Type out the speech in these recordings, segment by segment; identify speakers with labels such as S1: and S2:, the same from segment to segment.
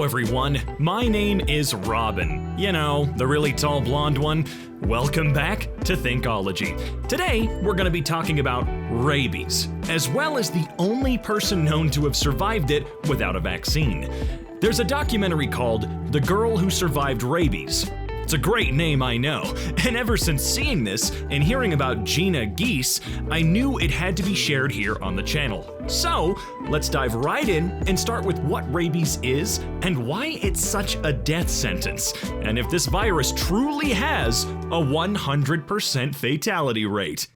S1: Hello everyone, my name is Robin. You know, the really tall blonde one. Welcome back to Thinkology. Today, we're going to be talking about rabies, as well as the only person known to have survived it without a vaccine. There's a documentary called The Girl Who Survived Rabies. It's a great name, I know, and ever since seeing this and hearing about Gina Geese, I knew it had to be shared here on the channel. So, let's dive right in and start with what rabies is and why it's such a death sentence, and if this virus truly has a 100% fatality rate.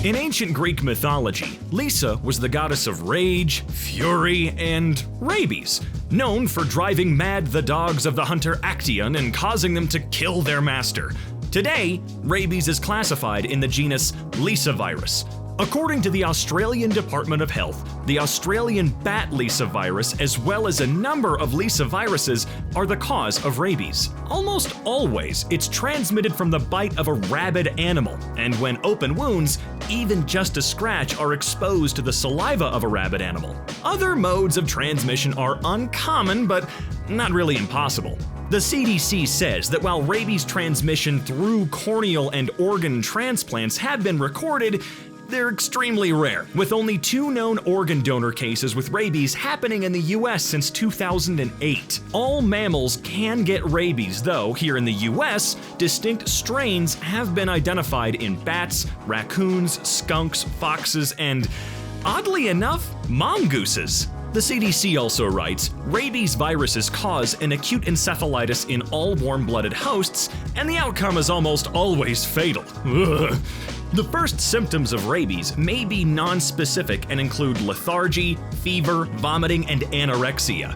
S1: In ancient Greek mythology, Lisa was the goddess of rage, fury, and rabies, known for driving mad the dogs of the hunter Actaeon and causing them to kill their master. Today, rabies is classified in the genus Lisavirus. According to the Australian Department of Health, the Australian bat Lisa virus, as well as a number of Lisa viruses, are the cause of rabies. Almost always, it's transmitted from the bite of a rabid animal, and when open wounds, even just a scratch, are exposed to the saliva of a rabid animal. Other modes of transmission are uncommon, but not really impossible. The CDC says that while rabies transmission through corneal and organ transplants have been recorded, they're extremely rare, with only 2 known organ donor cases with rabies happening in the US since 2008. All mammals can get rabies, though here in the US, distinct strains have been identified in bats, raccoons, skunks, foxes, and, oddly enough, mongooses. The CDC also writes, rabies viruses cause an acute encephalitis in all warm-blooded hosts, and the outcome is almost always fatal. Ugh. The first symptoms of rabies may be non-specific and include lethargy, fever, vomiting, and anorexia.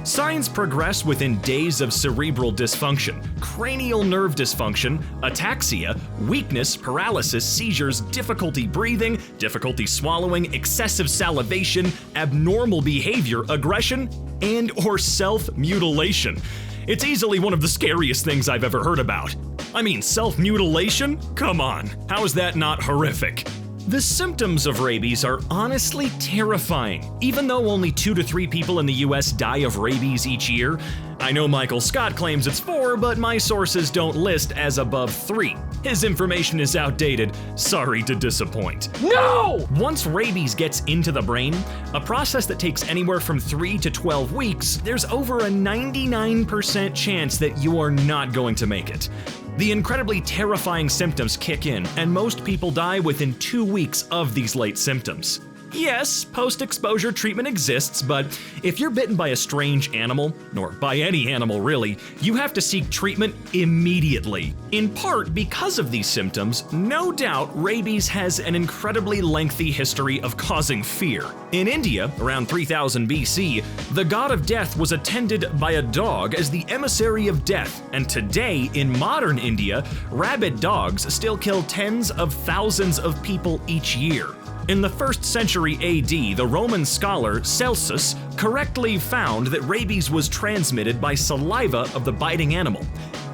S1: Signs progress within days of cerebral dysfunction, cranial nerve dysfunction, ataxia, weakness, paralysis, seizures, difficulty breathing, difficulty swallowing, excessive salivation, abnormal behavior, aggression, and/or self-mutilation. It's easily one of the scariest things I've ever heard about. I mean, self-mutilation? Come on, how is that not horrific? The symptoms of rabies are honestly terrifying. Even though only 2 to 3 people in the US die of rabies each year, I know Michael Scott claims it's 4, but my sources don't list as above 3. His information is outdated, sorry to disappoint.
S2: No!
S1: Once rabies gets into the brain, a process that takes anywhere from 3 to 12 weeks, there's over a 99% chance that you are not going to make it. The incredibly terrifying symptoms kick in, and most people die within 2 weeks of these late symptoms. Yes, post-exposure treatment exists, but if you're bitten by a strange animal, or by any animal really, you have to seek treatment immediately. In part because of these symptoms, no doubt rabies has an incredibly lengthy history of causing fear. In India, around 3000 BC, the god of death was attended by a dog as the emissary of death, and today, in modern India, rabid dogs still kill tens of thousands of people each year. In the 1st century AD, the Roman scholar Celsus correctly found that rabies was transmitted by saliva of the biting animal,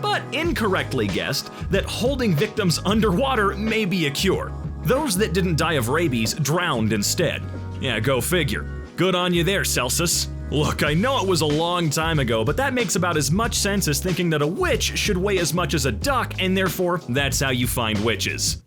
S1: but incorrectly guessed that holding victims underwater may be a cure. Those that didn't die of rabies drowned instead. Yeah, go figure. Good on you there, Celsus. Look, I know it was a long time ago, but that makes about as much sense as thinking that a witch should weigh as much as a duck, and therefore, that's how you find witches.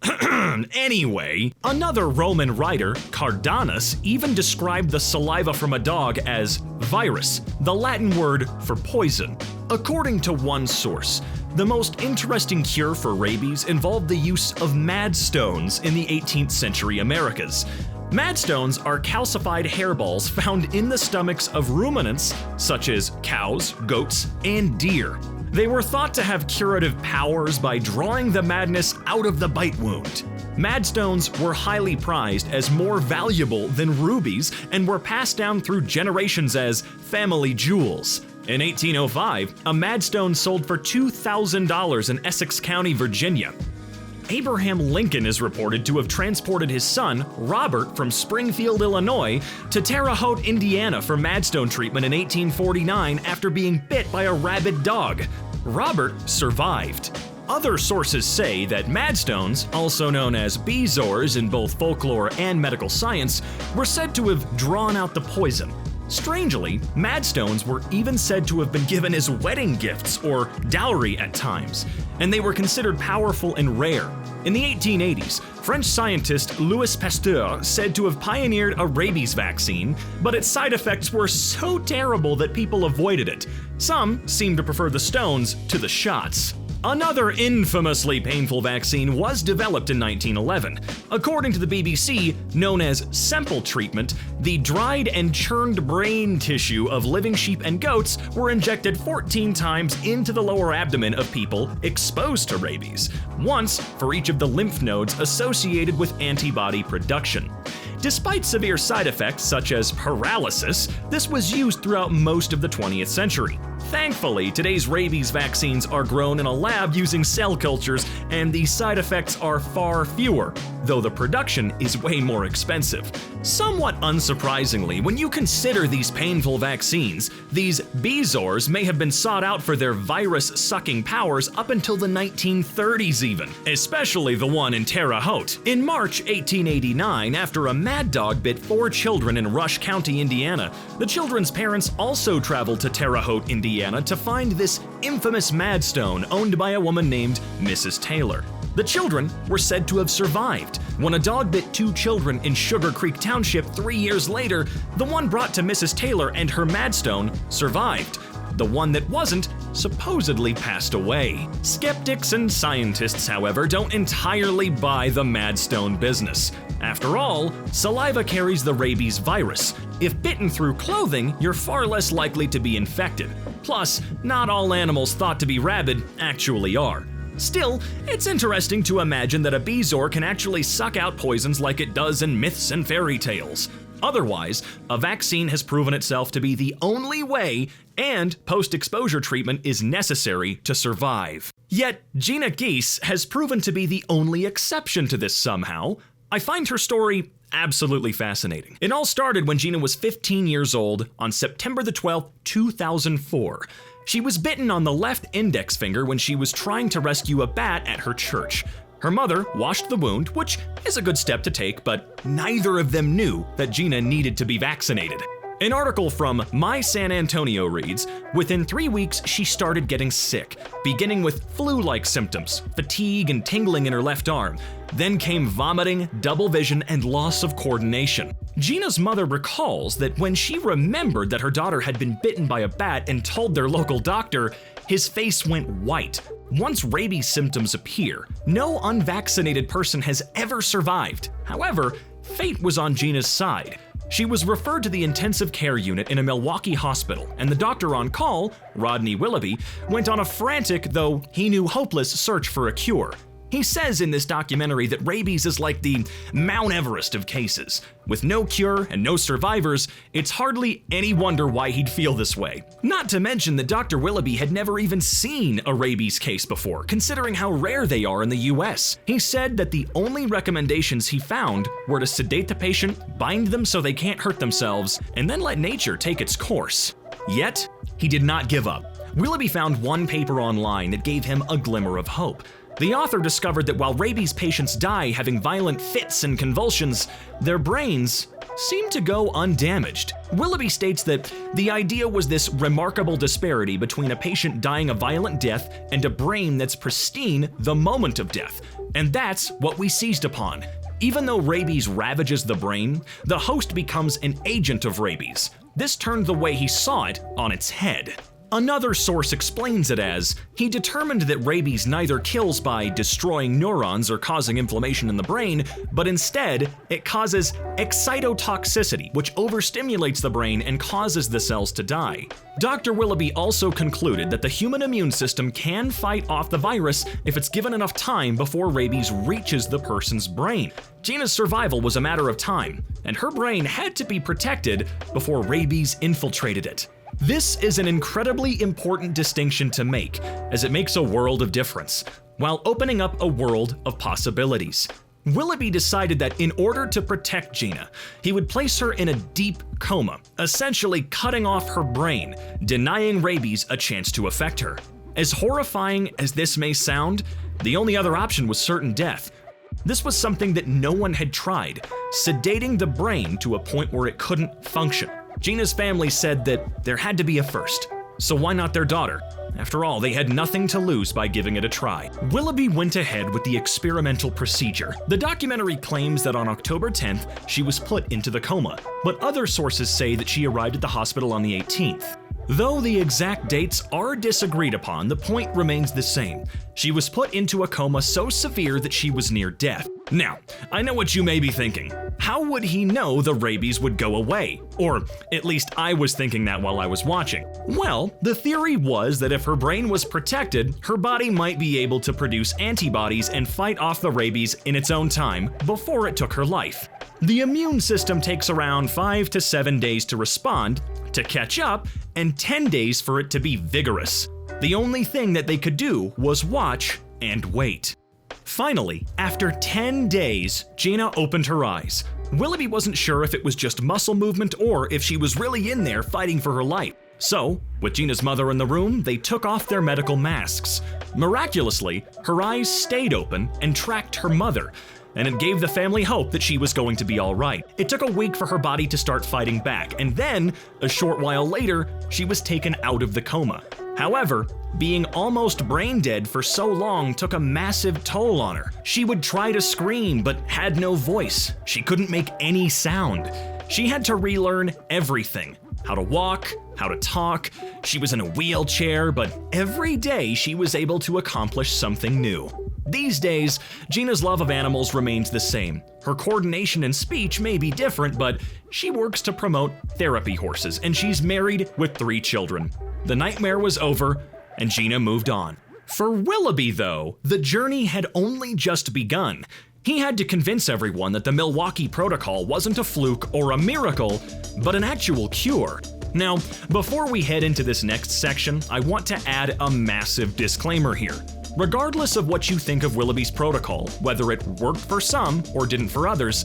S1: Anyway, another Roman writer, Cardanus, even described the saliva from a dog as virus, the Latin word for poison. According to one source, the most interesting cure for rabies involved the use of madstones in the 18th century Americas. Madstones are calcified hairballs found in the stomachs of ruminants such as cows, goats, and deer. They were thought to have curative powers by drawing the madness out of the bite wound. Madstones were highly prized as more valuable than rubies and were passed down through generations as family jewels. In 1805, a Madstone sold for $2,000 in Essex County, Virginia. Abraham Lincoln is reported to have transported his son, Robert, from Springfield, Illinois, to Terre Haute, Indiana for Madstone treatment in 1849 after being bit by a rabid dog. Robert survived. Other sources say that Madstones, also known as bezoars in both folklore and medical science, were said to have drawn out the poison. Strangely, Madstones were even said to have been given as wedding gifts or dowry at times, and they were considered powerful and rare. In the 1880s, French scientist Louis Pasteur said to have pioneered a rabies vaccine, but its side effects were so terrible that people avoided it. Some seemed to prefer the stones to the shots. Another infamously painful vaccine was developed in 1911. According to the BBC, known as Semple treatment, the dried and churned brain tissue of living sheep and goats were injected 14 times into the lower abdomen of people exposed to rabies, once for each of the lymph nodes associated with antibody production. Despite severe side effects such as paralysis, this was used throughout most of the 20th century. Thankfully, today's rabies vaccines are grown in a lab using cell cultures, and the side effects are far fewer, though the production is way more expensive. Somewhat unsurprisingly, when you consider these painful vaccines, these bezoars may have been sought out for their virus-sucking powers up until the 1930s even, especially the one in Terre Haute. In March 1889, after a mad dog bit 4 children in Rush County, Indiana, the children's parents also traveled to Terre Haute, Indiana to find this infamous Madstone owned by a woman named Mrs. Taylor. The children were said to have survived. When a dog bit 2 children in Sugar Creek Township 3 years later, the one brought to Mrs. Taylor and her Madstone survived. The one that wasn't supposedly passed away. Skeptics and scientists, however, don't entirely buy the Madstone business. After all, saliva carries the rabies virus. If bitten through clothing, you're far less likely to be infected. Plus, not all animals thought to be rabid actually are. Still, it's interesting to imagine that a bezoar can actually suck out poisons like it does in myths and fairy tales. Otherwise, a vaccine has proven itself to be the only way, and post-exposure treatment is necessary to survive. Yet, Gina Geese has proven to be the only exception to this somehow. I find her story absolutely fascinating. It all started when Gina was 15 years old on September the 12th, 2004. She was bitten on the left index finger when she was trying to rescue a bat at her church. Her mother washed the wound, which is a good step to take, but neither of them knew that Gina needed to be vaccinated. An article from My San Antonio reads, within 3 weeks she started getting sick, beginning with flu-like symptoms, fatigue and tingling in her left arm. Then came vomiting, double vision, and loss of coordination. Gina's mother recalls that when she remembered that her daughter had been bitten by a bat and told their local doctor, his face went white. Once rabies symptoms appear, no unvaccinated person has ever survived. However, fate was on Gina's side. She was referred to the intensive care unit in a Milwaukee hospital, and the doctor on call, Rodney Willoughby, went on a frantic, though he knew hopeless, search for a cure. He says in this documentary that rabies is like the Mount Everest of cases. With no cure and no survivors, it's hardly any wonder why he'd feel this way. Not to mention that Dr. Willoughby had never even seen a rabies case before, considering how rare they are in the US. He said that the only recommendations he found were to sedate the patient, bind them so they can't hurt themselves, and then let nature take its course. Yet, he did not give up. Willoughby found one paper online that gave him a glimmer of hope. The author discovered that while rabies patients die having violent fits and convulsions, their brains seem to go undamaged. Willoughby states that the idea was this remarkable disparity between a patient dying a violent death and a brain that's pristine the moment of death. And that's what we seized upon. Even though rabies ravages the brain, the host becomes an agent of rabies. This turned the way he saw it on its head. Another source explains it as, he determined that rabies neither kills by destroying neurons or causing inflammation in the brain, but instead, it causes excitotoxicity, which overstimulates the brain and causes the cells to die. Dr. Willoughby also concluded that the human immune system can fight off the virus if it's given enough time before rabies reaches the person's brain. Gina's survival was a matter of time, and her brain had to be protected before rabies infiltrated it. This is an incredibly important distinction to make, as it makes a world of difference, while opening up a world of possibilities. Willoughby decided that in order to protect Gina, he would place her in a deep coma, essentially cutting off her brain, denying rabies a chance to affect her. As horrifying as this may sound, the only other option was certain death. This was something that no one had tried, sedating the brain to a point where it couldn't function. Gina's family said that there had to be a first, so why not their daughter? After all, they had nothing to lose by giving it a try. Willoughby went ahead with the experimental procedure. The documentary claims that on October 10th, she was put into the coma, but other sources say that she arrived at the hospital on the 18th. Though the exact dates are disagreed upon, the point remains the same. She was put into a coma so severe that she was near death. Now, I know what you may be thinking. How would he know the rabies would go away? Or at least I was thinking that while I was watching. Well, the theory was that if her brain was protected, her body might be able to produce antibodies and fight off the rabies in its own time before it took her life. The immune system takes around 5 to 7 days to respond, to catch up, and 10 days for it to be vigorous. The only thing that they could do was watch and wait. Finally, after 10 days, Gina opened her eyes. Willoughby wasn't sure if it was just muscle movement or if she was really in there fighting for her life. So, with Gina's mother in the room, they took off their medical masks. Miraculously, her eyes stayed open and tracked her mother, and it gave the family hope that she was going to be all right. It took a week for her body to start fighting back, and then, a short while later, she was taken out of the coma. However, being almost brain dead for so long took a massive toll on her. She would try to scream, but had no voice. She couldn't make any sound. She had to relearn everything. How to walk, how to talk. She was in a wheelchair, but every day she was able to accomplish something new. These days, Gina's love of animals remains the same. Her coordination and speech may be different, but she works to promote therapy horses, and she's married with 3 children. The nightmare was over, and Gina moved on. For Willoughby, though, the journey had only just begun. He had to convince everyone that the Milwaukee Protocol wasn't a fluke or a miracle, but an actual cure. Now, before we head into this next section, I want to add a massive disclaimer here. Regardless of what you think of Willoughby's protocol, whether it worked for some or didn't for others,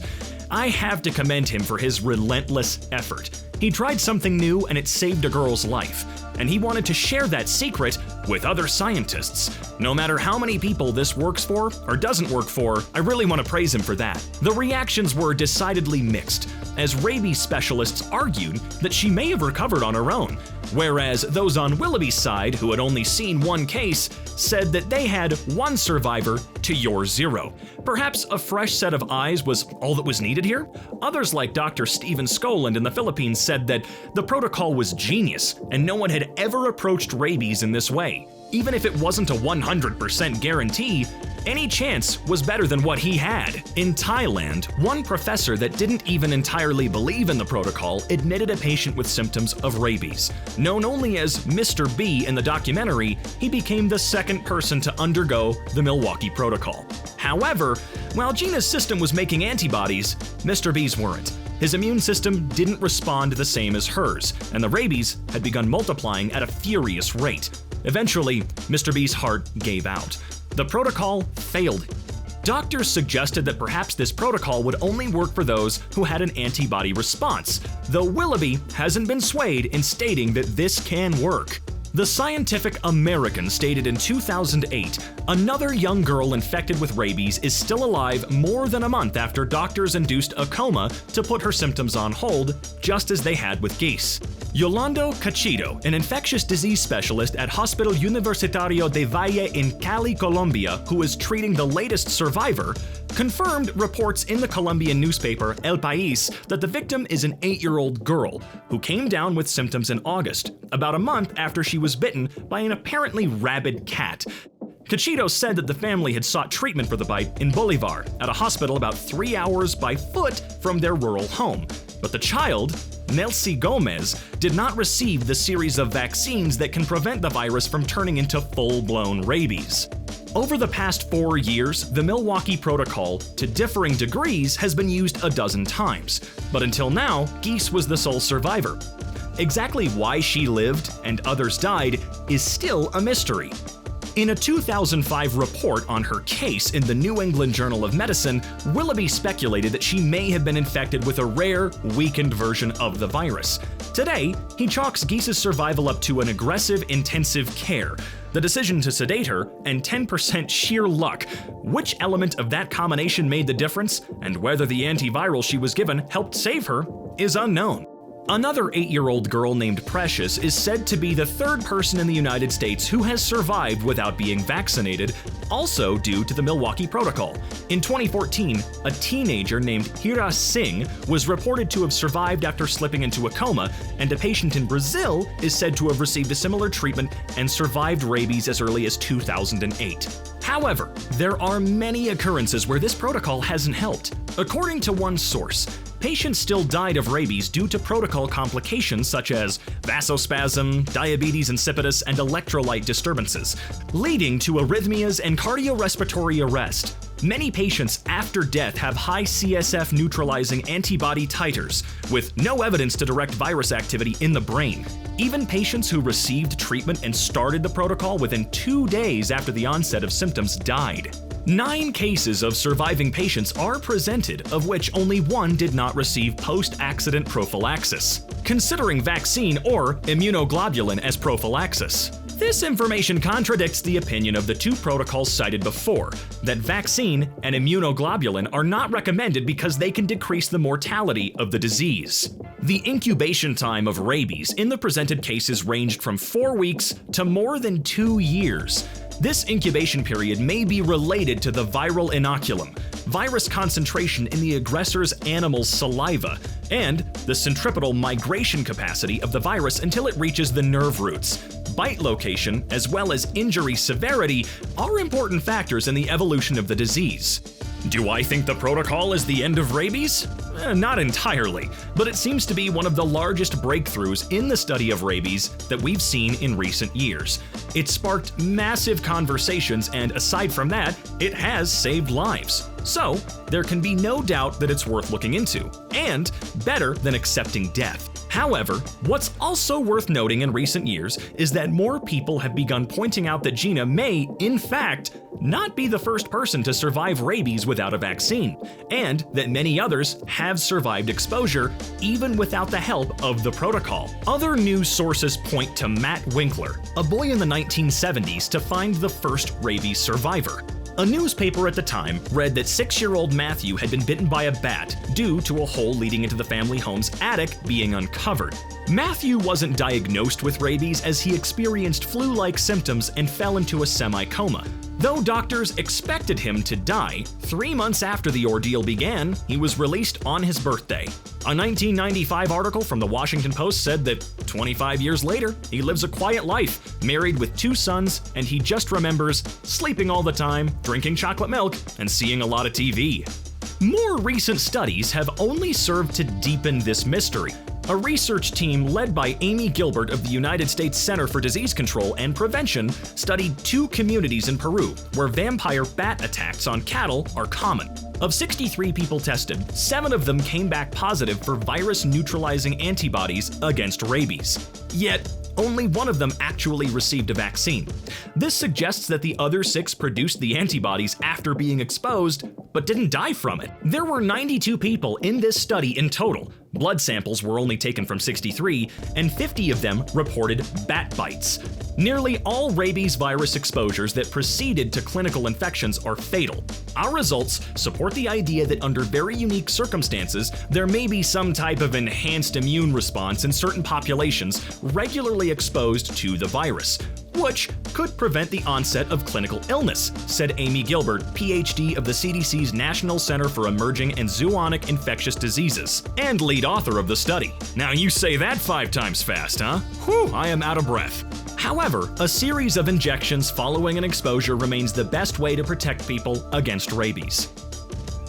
S1: I have to commend him for his relentless effort. He tried something new and it saved a girl's life, and he wanted to share that secret with other scientists. No matter how many people this works for or doesn't work for, I really want to praise him for that. The reactions were decidedly mixed, as rabies specialists argued that she may have recovered on her own, whereas those on Willoughby's side, who had only seen one case, said that they had 1 survivor to your 0. Perhaps a fresh set of eyes was all that was needed here? Others, like Dr. Stephen Skoland in the Philippines, said that the protocol was genius and no one had ever approached rabies in this way. Even if it wasn't a 100% guarantee, any chance was better than what he had. In Thailand, one professor that didn't even entirely believe in the protocol admitted a patient with symptoms of rabies. Known only as Mr. B in the documentary, he became the second person to undergo the Milwaukee Protocol. However, while Gina's system was making antibodies, Mr. B's weren't. His immune system didn't respond the same as hers, and the rabies had begun multiplying at a furious rate. Eventually, Mr. B's heart gave out. The protocol failed. Doctors suggested that perhaps this protocol would only work for those who had an antibody response, though Willoughby hasn't been swayed in stating that this can work. The Scientific American stated in 2008, another young girl infected with rabies is still alive more than a month after doctors induced a coma to put her symptoms on hold, just as they had with geese. Yolando Cachido, an infectious disease specialist at Hospital Universitario de Valle in Cali, Colombia, who is treating the latest survivor, confirmed reports in the Colombian newspaper El País that the victim is an 8-year-old girl who came down with symptoms in August, about a month after she was bitten by an apparently rabid cat. Cachido said that the family had sought treatment for the bite in Bolivar, at a hospital about 3 hours by foot from their rural home. But the child, Nelcy Gomez, did not receive the series of vaccines that can prevent the virus from turning into full-blown rabies. Over the past 4 years, the Milwaukee Protocol, to differing degrees, has been used a dozen times, but until now, geese was the sole survivor. exactly why she lived and others died is still a mystery. In a 2005 report on her case in the New England Journal of Medicine, Willoughby speculated that she may have been infected with a rare, weakened version of the virus. Today, he chalks Geese's survival up to an aggressive intensive care, the decision to sedate her, and 10% sheer luck. Which element of that combination made the difference, and whether the antiviral she was given helped save her, is unknown. Another 8-year-old girl named Precious is said to be the third person in the United States who has survived without being vaccinated, also due to the Milwaukee Protocol. In 2014, a teenager named Hira Singh was reported to have survived after slipping into a coma, and a patient in Brazil is said to have received a similar treatment and survived rabies as early as 2008. However, there are many occurrences where this protocol hasn't helped. According to one source, patients still died of rabies due to protocol complications such as vasospasm, diabetes insipidus, and electrolyte disturbances, leading to arrhythmias and cardiorespiratory arrest. Many patients after death have high CSF neutralizing antibody titers, with no evidence to direct virus activity in the brain. Even patients who received treatment and started the protocol within 2 days after the onset of symptoms died. 9 cases of surviving patients are presented, of which only 1 did not receive post-accident prophylaxis, considering vaccine or immunoglobulin as prophylaxis. This information contradicts the opinion of the 2 protocols cited before, that vaccine and immunoglobulin are not recommended because they can decrease the mortality of the disease. The incubation time of rabies in the presented cases ranged from 4 weeks to more than 2 years. This incubation period may be related to the viral inoculum, virus concentration in the aggressor's animal's saliva, and the centripetal migration capacity of the virus until it reaches the nerve roots. Bite location, as well as injury severity, are important factors in the evolution of the disease. Do I think the protocol is the end of rabies? Not entirely, but it seems to be one of the largest breakthroughs in the study of rabies that we've seen in recent years. It sparked massive conversations, and aside from that, it has saved lives. So, there can be no doubt that it's worth looking into, and better than accepting death. However, what's also worth noting in recent years is that more people have begun pointing out that Gina may, in fact, not be the first person to survive rabies without a vaccine, and that many others have survived exposure even without the help of the protocol. Other news sources point to Matt Winkler, a boy in the 1970s, to find the first rabies survivor. A newspaper at the time read that 6-year-old Matthew had been bitten by a bat due to a hole leading into the family home's attic being uncovered. Matthew wasn't diagnosed with rabies as he experienced flu-like symptoms and fell into a semi-coma. Though doctors expected him to die, 3 months after the ordeal began, he was released on his birthday. A 1995 article from the Washington Post said that 25 years later, he lives a quiet life, married with 2 sons, and he just remembers sleeping all the time, drinking chocolate milk, and seeing a lot of TV. More recent studies have only served to deepen this mystery. A research team led by Amy Gilbert of the United States Center for Disease Control and Prevention studied 2 communities in Peru where vampire bat attacks on cattle are common. Of 63 people tested, 7 of them came back positive for virus-neutralizing antibodies against rabies. Yet, only 1 of them actually received a vaccine. This suggests that the other 6 produced the antibodies after being exposed, but didn't die from it. There were 92 people in this study in total. Blood samples were only taken from 63, and 50 of them reported bat bites. Nearly all rabies virus exposures that preceded to clinical infections are fatal. Our results support the idea that under very unique circumstances, there may be some type of enhanced immune response in certain populations regularly exposed to the virus, which could prevent the onset of clinical illness, said Amy Gilbert, PhD of the CDC's National Center for Emerging and Zoonotic Infectious Diseases, and lead author of the study. Now you say that 5 times fast, huh? Whew, I am out of breath. However, a series of injections following an exposure remains the best way to protect people against rabies.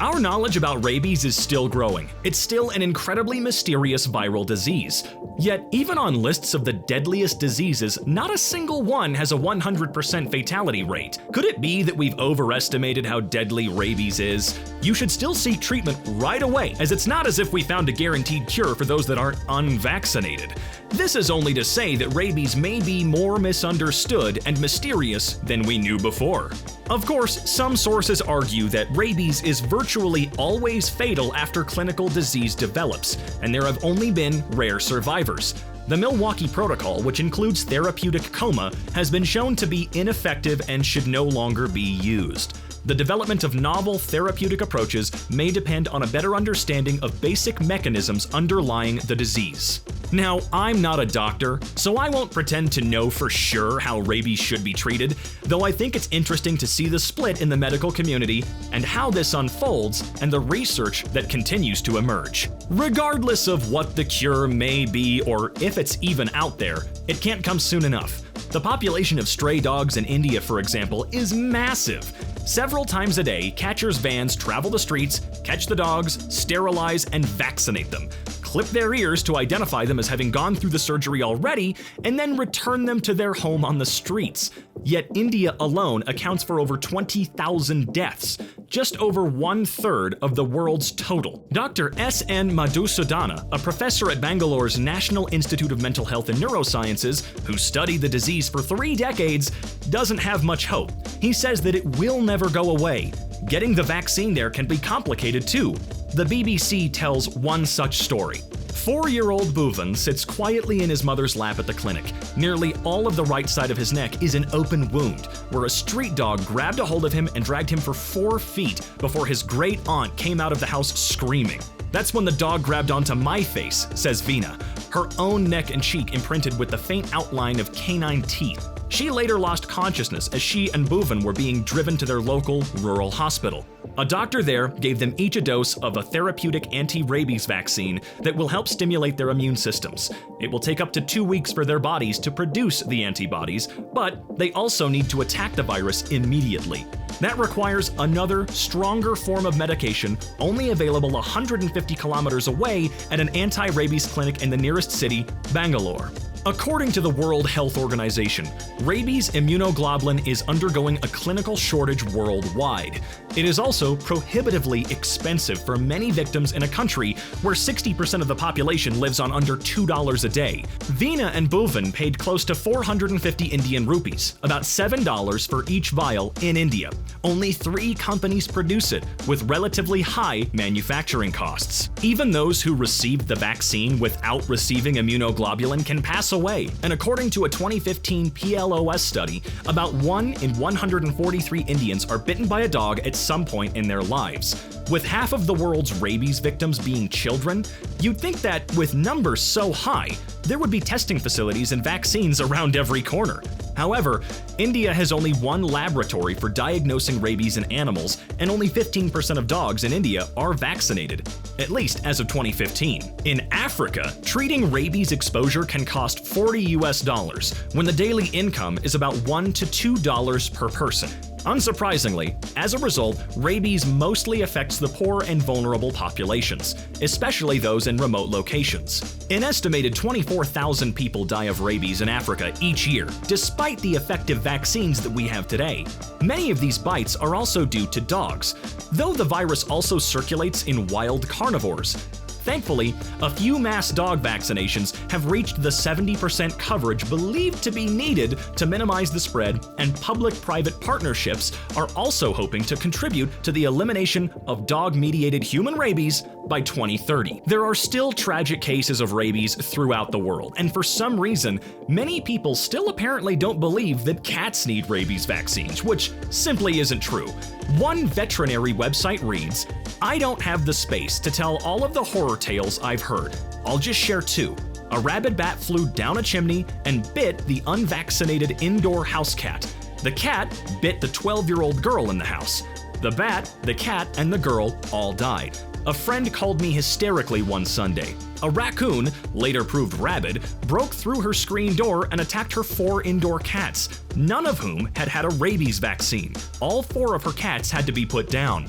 S1: Our knowledge about rabies is still growing. It's still an incredibly mysterious viral disease. Yet, even on lists of the deadliest diseases, not a single one has a 100% fatality rate. Could it be that we've overestimated how deadly rabies is? You should still seek treatment right away, as it's not as if we found a guaranteed cure for those that aren't unvaccinated. This is only to say that rabies may be more misunderstood and mysterious than we knew before. Of course, some sources argue that rabies is virtually always fatal after clinical disease develops, and there have only been rare survivors. The Milwaukee Protocol, which includes therapeutic coma, has been shown to be ineffective and should no longer be used. The development of novel therapeutic approaches may depend on a better understanding of basic mechanisms underlying the disease. Now, I'm not a doctor, so I won't pretend to know for sure how rabies should be treated, though I think it's interesting to see the split in the medical community and how this unfolds and the research that continues to emerge. Regardless of what the cure may be or if it's even out there, it can't come soon enough. The population of stray dogs in India, for example, is massive. Several times a day, catchers' vans travel the streets, catch the dogs, sterilize, and vaccinate them, clip their ears to identify them as having gone through the surgery already, and then return them to their home on the streets. Yet India alone accounts for over 20,000 deaths, just over 1/3 of the world's total. Dr. S.N. Madhusudana, a professor at Bangalore's National Institute of Mental Health and Neurosciences, who studied the disease for 3 decades, doesn't have much hope. He says that it will never go away. Getting the vaccine there can be complicated too. The BBC tells one such story. 4-year-old Bhuvan sits quietly in his mother's lap at the clinic. Nearly all of the right side of his neck is an open wound, where a street dog grabbed a hold of him and dragged him for 4 feet before his great aunt came out of the house screaming. That's when the dog grabbed onto my face, says Veena, her own neck and cheek imprinted with the faint outline of canine teeth. She later lost consciousness as she and Bhuvan were being driven to their local rural hospital. A doctor there gave them each a dose of a therapeutic anti-rabies vaccine that will help stimulate their immune systems. It will take up to 2 weeks for their bodies to produce the antibodies, but they also need to attack the virus immediately. That requires another, stronger form of medication only available 150 kilometers away at an anti-rabies clinic in the nearest city, Bangalore. According to the World Health Organization, rabies immunoglobulin is undergoing a clinical shortage worldwide. It is also prohibitively expensive for many victims in a country where 60% of the population lives on under $2 a day. Veena and Bhuvan paid close to 450 Indian rupees, about $7 for each vial in India. Only 3 companies produce it, with relatively high manufacturing costs. Even those who received the vaccine without receiving immunoglobulin can pass away, and according to a 2015 PLOS study, about 1 in 143 Indians are bitten by a dog at some point in their lives. With half of the world's rabies victims being children, you'd think that with numbers so high, there would be testing facilities and vaccines around every corner. However, India has only 1 laboratory for diagnosing rabies in animals, and only 15% of dogs in India are vaccinated, at least as of 2015. In Africa, treating rabies exposure can cost $40 when the daily income is about $1 to $2 per person. Unsurprisingly, as a result, rabies mostly affects the poor and vulnerable populations, especially those in remote locations. An estimated 24,000 people die of rabies in Africa each year, despite the effective vaccines that we have today. Many of these bites are also due to dogs, though the virus also circulates in wild carnivores. Thankfully, a few mass dog vaccinations have reached the 70% coverage believed to be needed to minimize the spread, and public-private partnerships are also hoping to contribute to the elimination of dog-mediated human rabies by 2030. There are still tragic cases of rabies throughout the world, and for some reason, many people still apparently don't believe that cats need rabies vaccines, which simply isn't true. One veterinary website reads, "I don't have the space to tell all of the horror tales I've heard. I'll just share 2. A rabid bat flew down a chimney and bit the unvaccinated indoor house cat. The cat bit the 12-year-old girl in the house. The bat, the cat, and the girl all died. A friend called me hysterically one Sunday. A raccoon, later proved rabid, broke through her screen door and attacked her 4 indoor cats, none of whom had had a rabies vaccine. All 4 of her cats had to be put down."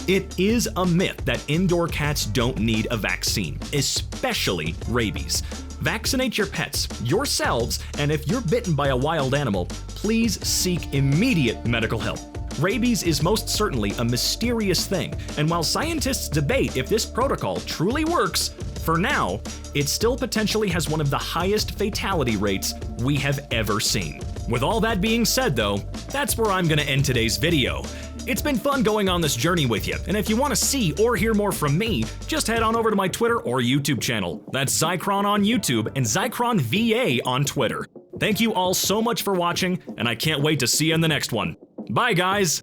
S1: It is a myth that indoor cats don't need a vaccine, especially rabies. Vaccinate your pets, yourselves, and if you're bitten by a wild animal, please seek immediate medical help. Rabies is most certainly a mysterious thing, and while scientists debate if this protocol truly works, for now, it still potentially has one of the highest fatality rates we have ever seen. With all that being said though, that's where I'm gonna end today's video. It's been fun going on this journey with you, and if you want to see or hear more from me, just head on over to my Twitter or YouTube channel. That's Zycron on YouTube and Zycron VA on Twitter. Thank you all so much for watching, and I can't wait to see you in the next one. Bye guys!